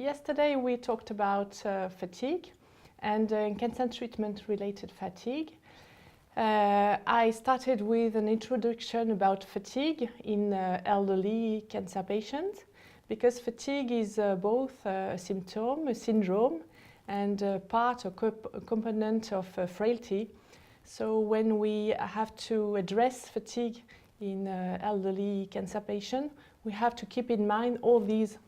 yesterday we talked about fatigue and cancer treatment-related fatigue. I started with an introduction about fatigue in elderly cancer patients, because fatigue is both a symptom, a syndrome, and part or component of frailty. So when we have to address fatigue in elderly cancer patients, we have to keep in mind all these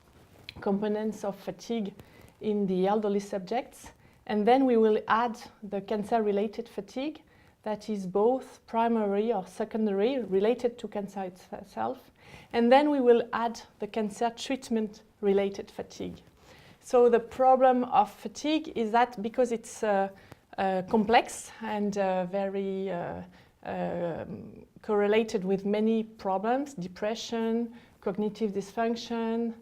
components of fatigue in the elderly subjects. And then we will add the cancer-related fatigue that is both primary or secondary, related to cancer itself. And then we will add the cancer treatment-related fatigue. So the problem of fatigue is that because it's complex and very correlated with many problems, depression, cognitive dysfunction,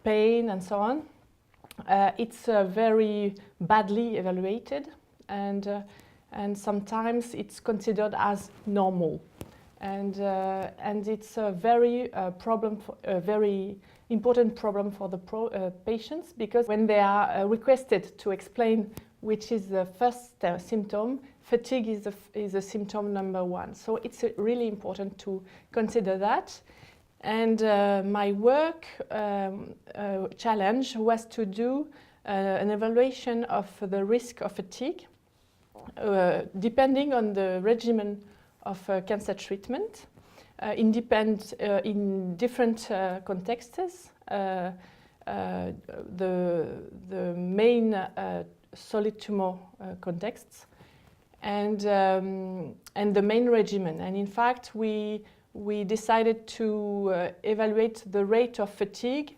pain, and so on, it's very badly evaluated, and sometimes it's considered as normal. And it's a very very important problem for the patients, because when they are requested to explain which is the first symptom, fatigue is a symptom number one. So it's really important to consider that. And my work challenge was to do an evaluation of the risk of fatigue depending on the regimen of cancer treatment in different contexts. The main solid tumor contexts and the main regimen. And in fact, we decided to evaluate the rate of fatigue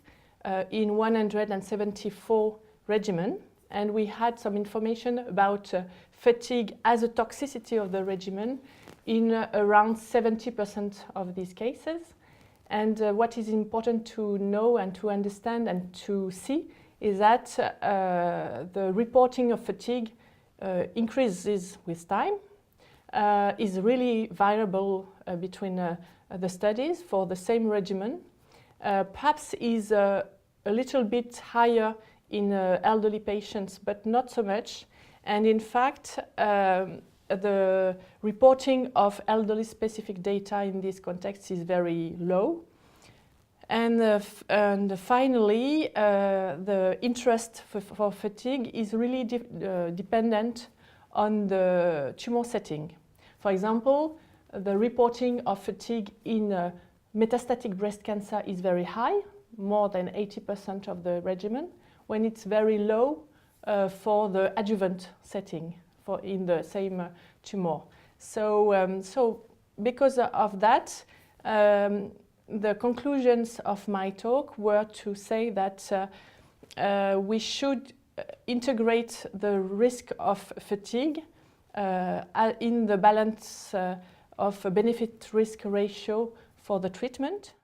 in 174 regimen, and we had some information about fatigue as a toxicity of the regimen in around 70% of these cases. And what is important to know and to understand and to see is that the reporting of fatigue increases with time, is really variable between the studies for the same regimen. Perhaps is a little bit higher in elderly patients, but not so much. And in fact, the reporting of elderly specific data in this context is very low. And finally, the interest for fatigue is really dependent on the tumor setting. For example, the reporting of fatigue in metastatic breast cancer is very high, more than 80% of the regimen, when it's very low for the adjuvant setting in the same tumor. So because of that, the conclusions of my talk were to say that we should integrate the risk of fatigue in the balance of a benefit-risk ratio for the treatment.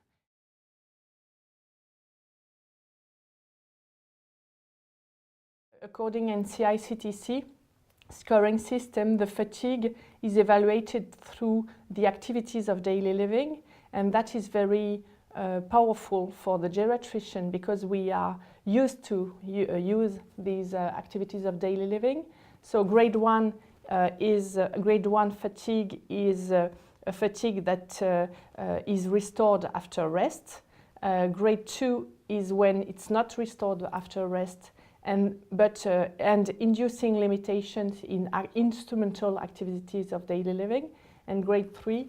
According to NCICTC scoring system, the fatigue is evaluated through the activities of daily living, and that is very powerful for the geriatrician, because we are used to use these activities of daily living. So grade 1 fatigue is a fatigue that is restored after rest. Grade 2 is when it's not restored after rest, and inducing limitations in instrumental activities of daily living. And grade 3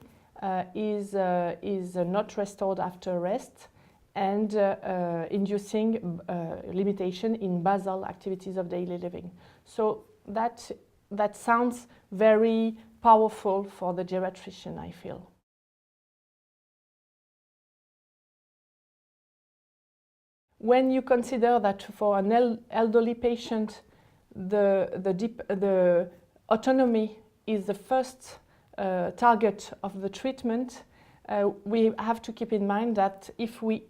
is not restored after rest, and inducing limitation in basal activities of daily living. So that sounds very powerful for the geriatrician, I feel. When you consider that for an elderly patient, the autonomy is the first target of the treatment, we have to keep in mind that if we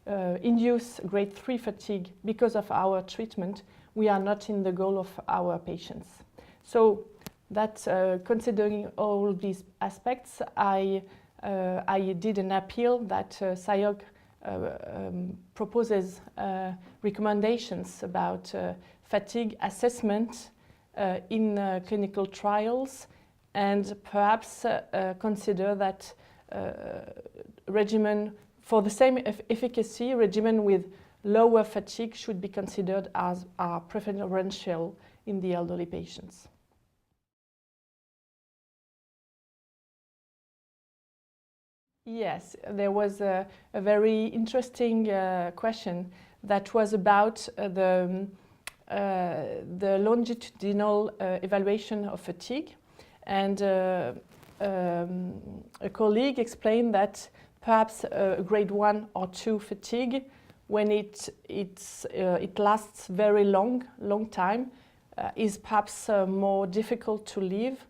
induce grade 3 fatigue because of our treatment, we are not in the goal of our patients. So that considering all these aspects, I did an appeal that SIOG proposes recommendations about fatigue assessment in clinical trials, and perhaps consider that regimen for the same efficacy, regimen with lower fatigue should be considered as preferential in the elderly patients. Yes, there was a very interesting question that was about the longitudinal evaluation of fatigue. And a colleague explained that perhaps grade 1 or 2 fatigue, when it lasts very long time, is perhaps more difficult to live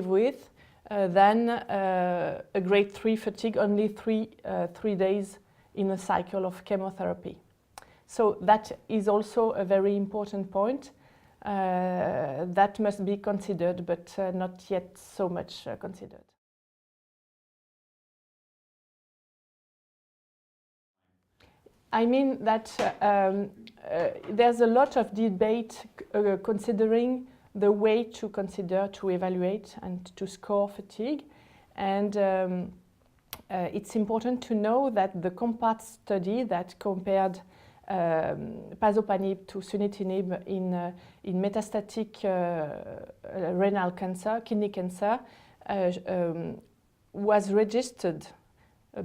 with than a grade 3 fatigue, only three days in a cycle of chemotherapy. So that is also a very important point that must be considered, but not yet so much considered. I mean that there's a lot of debate considering the way to consider, to evaluate and to score fatigue. And it's important to know that the COMPAT study that compared pazopanib to sunitinib in metastatic renal cancer, kidney cancer, was registered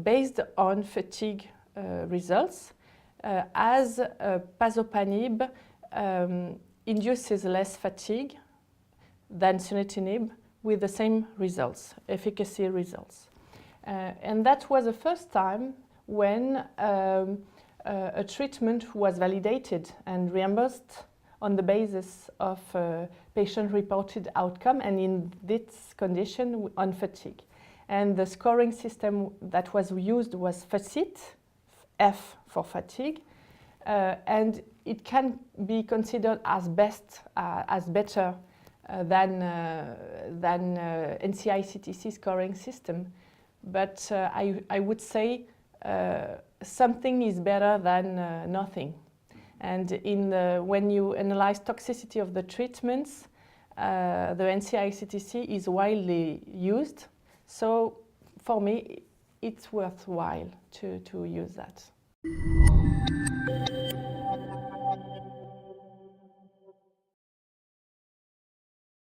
based on fatigue results, as pazopanib induces less fatigue than sunitinib with the same results, efficacy results. And that was the first time when a treatment was validated and reimbursed on the basis of patient-reported outcome, and in this condition on fatigue. And the scoring system that was used was FACIT, F for fatigue, and it can be considered as better than NCICTC scoring system. But I would say something is better than nothing. And when you analyze toxicity of the treatments, the NCICTC is widely used. So for me, it's worthwhile to use that.